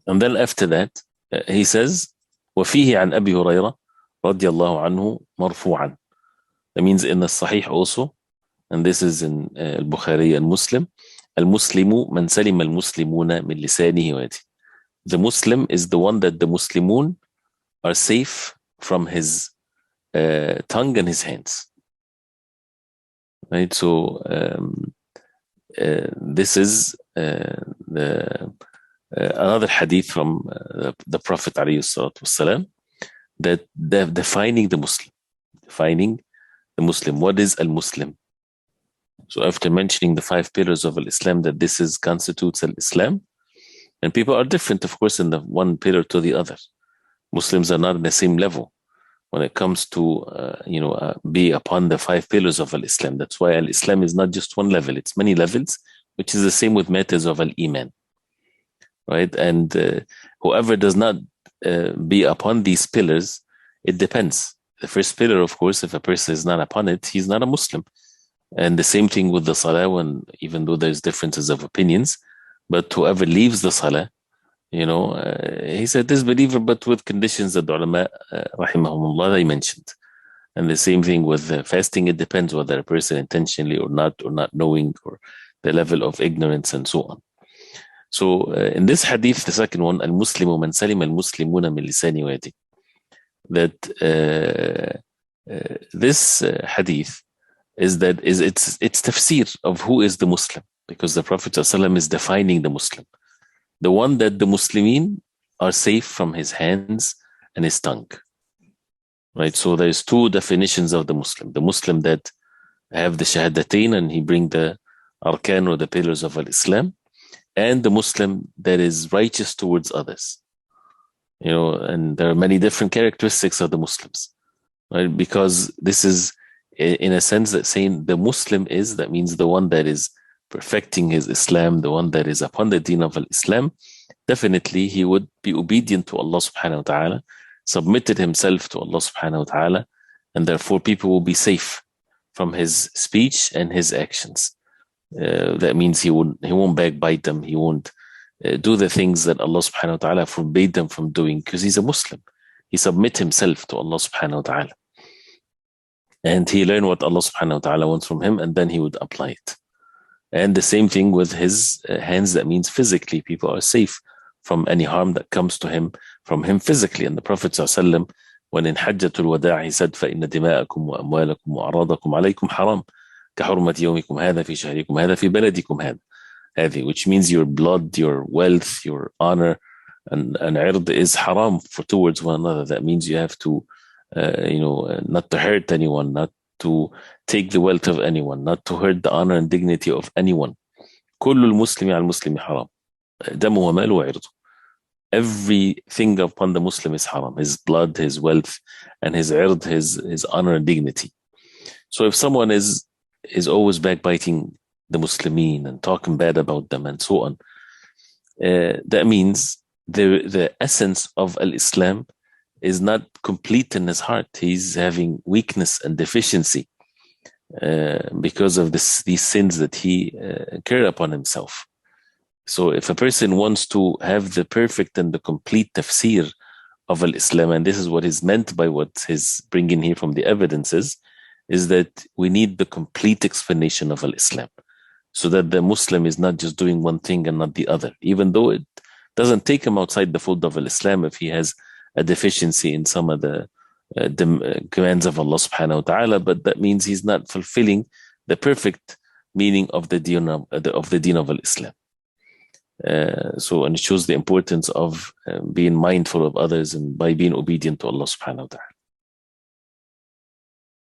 And then after that, he says, وفيه عن أبي هريرة رضي الله عنه مرفوعا. That means in the Sahih also, and this is in Al-Bukhari and Muslim, المسلم من سلم المسلمون من لسانه ويده. The Muslim is the one that the Muslimun are safe from his tongue and his hands. Right? So this is another hadith from the Prophet ﷺ that defining the Muslim. Defining the Muslim. What is al-Muslim? So after mentioning the 5 pillars of al-Islam, that this is constitutes al-Islam, and people are different, of course, in the one pillar to the other. Muslims are not in the same level when it comes to be upon the 5 pillars of al-Islam. That's why al-Islam is not just one level, it's many levels, which is the same with matters of al-Iman. Right? And whoever does not be upon these pillars, it depends. The first pillar, of course, if a person is not upon it, he's not a Muslim. And the same thing with the Salah, when even though there's differences of opinions, but whoever leaves the Salah, he's a disbeliever, but with conditions that the ulama, rahimahumullah, they mentioned. And the same thing with fasting, it depends whether a person intentionally or not knowing, or the level of ignorance and so on. So in this hadith, the second one, al-Muslimu man salim al-Muslimuna min lisani wa yadi, that this hadith is it's tafsir of who is the Muslim, because the Prophet ﷺ is defining the Muslim, the one that the Muslimin are safe from his hands and his tongue. Right? So there's 2 definitions of the Muslim that have the shahadatain and he bring the arkan or the pillars of al-Islam, and the Muslim that is righteous towards others. And there are many different characteristics of the Muslims, right? Because this is, in a sense, that saying the Muslim is, that means the one that is perfecting his Islam, the one that is upon the deen of Islam, definitely he would be obedient to Allah subhanahu wa ta'ala, submitted himself to Allah subhanahu wa ta'ala, and therefore people will be safe from his speech and his actions. That means he won't backbite them, he won't do the things that Allah subhanahu wa ta'ala forbade them from doing, because he's a Muslim. He submit himself to Allah subhanahu wa ta'ala. And he learned what Allah subhanahu wa ta'ala wants from him, and then he would apply it. And the same thing with his hands, that means physically people are safe from any harm that comes to him from him physically. And the Prophet ﷺ, when in Hajjatul Wada' he said, فَإِنَّ دِمَاءَكُمْ وَأَمْوَالَكُمْ وَأَعْرَاضَكُمْ عَلَيْكُمْ حَرَامٌ كَحُرْمَةِ يَوْمِكُمْ هَذَا فِي شَهْرِكُمْ هَذَا فِي بَلَدِكُمْ هَذَا, which means your blood, your wealth, your honor, and ird is haram towards one another. That means you have to, not to hurt anyone, not to take the wealth of anyone, not to hurt the honor and dignity of anyone. كل المسلم على المسلم حرام دمه وماله وعرضه. Everything upon the Muslim is haram, his blood, his wealth, and his ird, his honor and dignity. So if someone is always backbiting the Muslimin and talking bad about them and so on, that means the essence of al-Islam is not complete in his heart. He's having weakness and deficiency because of these sins that he carried upon himself. So if a person wants to have the perfect and the complete tafsir of al-Islam, and this is what is meant by what is bringing here from the evidences, is that we need the complete explanation of al-Islam, so that the Muslim is not just doing one thing and not the other, even though it doesn't take him outside the fold of al-Islam if he has a deficiency in some of the commands of Allah subhanahu wa ta'ala, but that means he's not fulfilling the perfect meaning of the deen of al-Islam. And it shows the importance of being mindful of others and by being obedient to Allah subhanahu wa ta'ala.